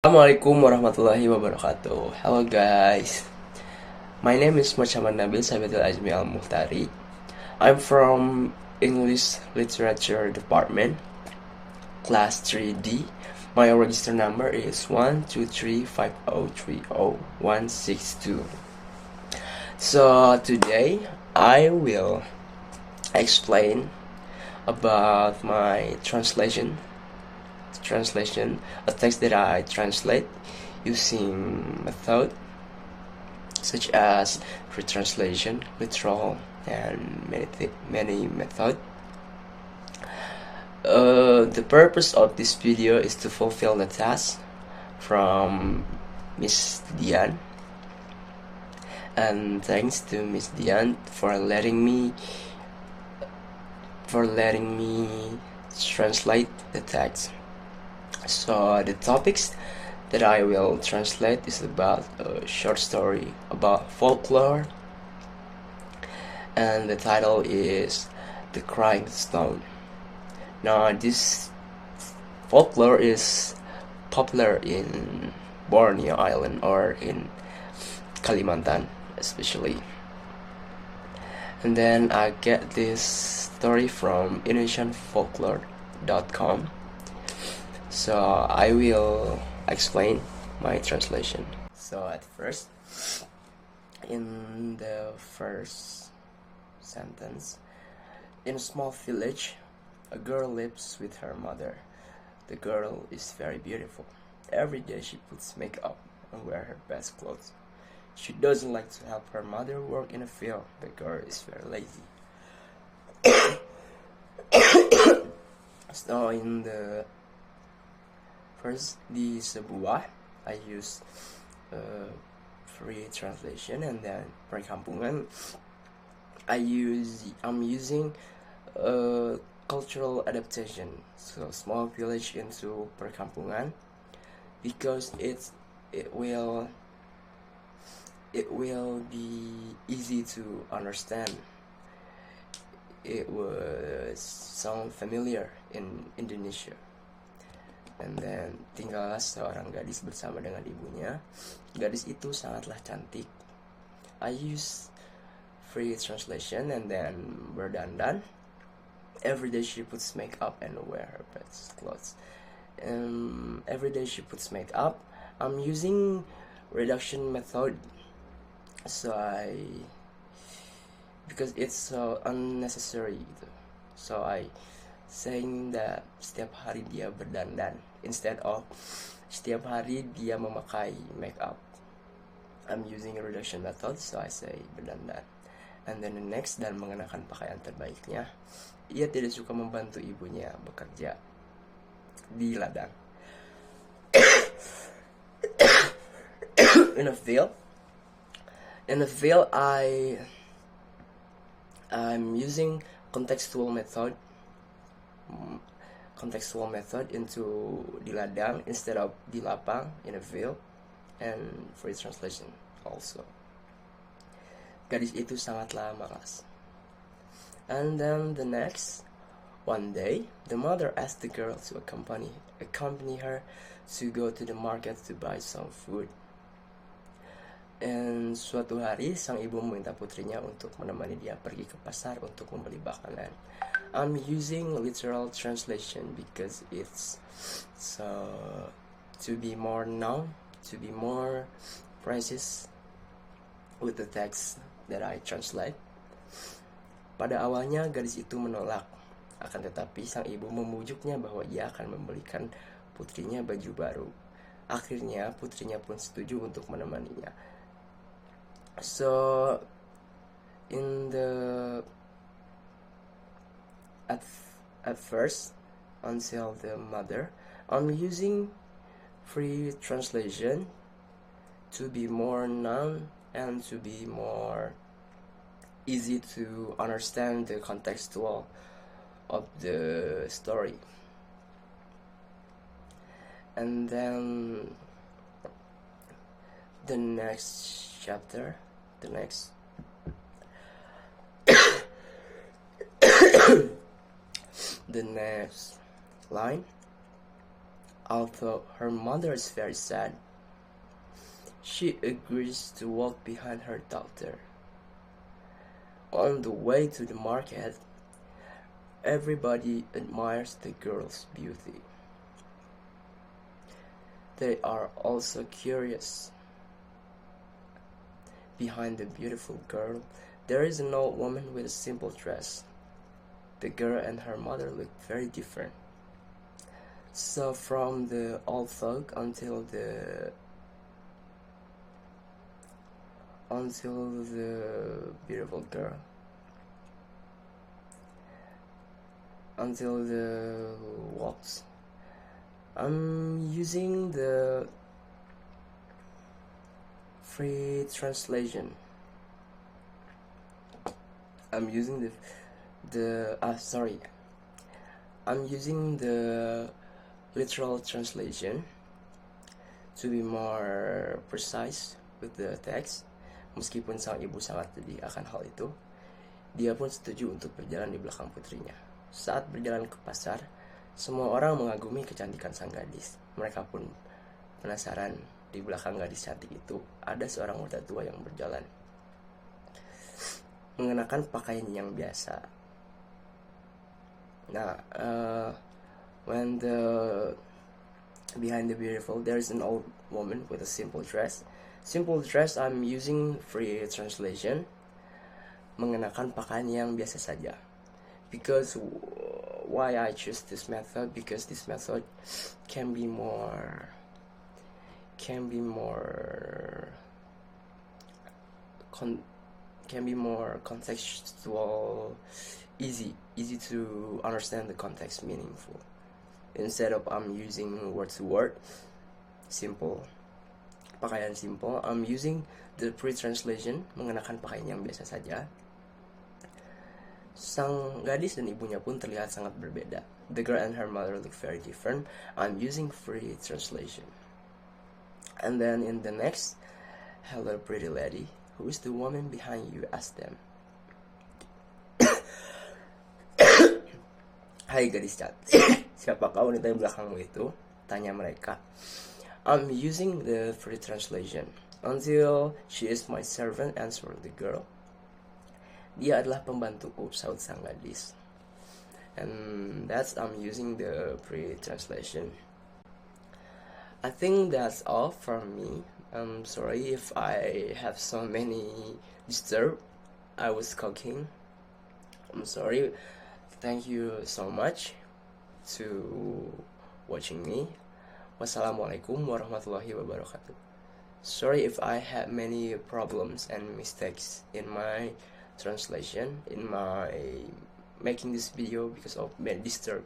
Assalamualaikum warahmatullahi wabarakatuh. Hello guys, my name is Muhammad Nabil Sabitul Azmi Al Muhtari. I'm from English Literature Department, Class 3D. My register number is 12350300162. So today I will explain about my translation, a text that I translate using method such as retranslation, literal, and many method. The purpose of this video is to fulfill the task from Miss Dian, and thanks to Miss Dian for letting me translate the text. So the topics that I will translate is about a short story about folklore, and the title is The Crying Stone. Now this folklore is popular in Borneo Island or in Kalimantan especially. And then I get this story from IndonesianFolklore.com. So I will explain my translation. So at first, in the first sentence, in a small village, a girl lives with her mother. The girl is very beautiful. Every day she puts makeup and wears her best clothes. She doesn't like to help her mother work in a field. The girl is very lazy. So in the first, di sebuah, I use free translation, and then perkampungan, I'm using cultural adaptation, so small village into perkampungan, because it will be easy to understand. It would sound familiar in Indonesia. And then tinggallah seorang gadis bersama dengan ibunya. Gadis itu sangatlah cantik. I use free translation, and then berdandan. Every day she puts makeup and wear her best clothes. Every day she puts makeup. I'm using reduction method. So because it's so unnecessary gitu. So I saying that setiap hari dia berdandan instead of setiap hari dia memakai makeup. I'm using a reduction method, so I say berdandan. And then the next, dan mengenakan pakaian terbaiknya. Ia tidak suka membantu ibunya bekerja di ladang. In a field, I'm using contextual method into di ladang instead of di lapang, in a field, and free translation also. Gadis itu sangatlah malas. And then the next, one day the mother asked the girl to accompany her to go to the market to buy some food. And suatu hari sang ibu meminta putrinya untuk menemani dia pergi ke pasar untuk membeli makanan. I'm using literal translation because it's so to be more precise with the text that I translate. Pada awalnya gadis itu menolak, akan tetapi sang ibu memujuknya bahwa ia akan membelikan putrinya baju baru. Akhirnya putrinya pun setuju untuk menemaninya. So at first, until the mother, I'm using free translation to be more known and to be more easy to understand the contextual of the story. And then the next chapter, the next the next line, Although her mother is very sad, she agrees to walk behind her daughter. On the way to the market, everybody admires the girl's beauty. They are also curious. Behind the beautiful girl, there is an old woman with a simple dress. The girl and her mother look very different. So from the old folk until the beautiful girl, until the walks. I'm using the free translation. I'm using I'm using the literal translation to be more precise with the text. Meskipun sang ibu sangat pedih akan hal itu, dia pun setuju untuk berjalan di belakang putrinya. Saat berjalan ke pasar, semua orang mengagumi kecantikan sang gadis. Mereka pun penasaran, di belakang gadis cantik itu ada seorang wanita tua yang berjalan, mengenakan pakaian yang biasa. Nah, when behind the beautiful, there is an old woman with a simple dress. Simple dress, I'm using free translation. Mengenakan pakaian yang biasa saja. Because why I choose this method? Because this method can be more contextual, easy to understand the context, meaningful. Instead of I'm using word to word, simple, pakaian simple, I'm using the pre-translation, mengenakan pakaian yang biasa saja. Sang gadis dan ibunya pun terlihat sangat berbeda. The girl and her mother look very different. I'm using free translation. And then in the next, hello pretty lady, who is the woman behind you? Ask them. Hai gadis cantik, siapakah wanita di belakangmu itu? Tanya mereka. I'm using the free translation. Until she is my servant, answered the girl. Dia adalah pembantuku, sahut sang gadis. And I'm using the free translation. I think that's all from me. I'm sorry if I have so many disturb. I was cooking. I'm sorry. Thank you so much to watching me. Wassalamualaikum warahmatullahi wabarakatuh. Sorry if I had many problems and mistakes in my translation, in my making this video because of many disturb.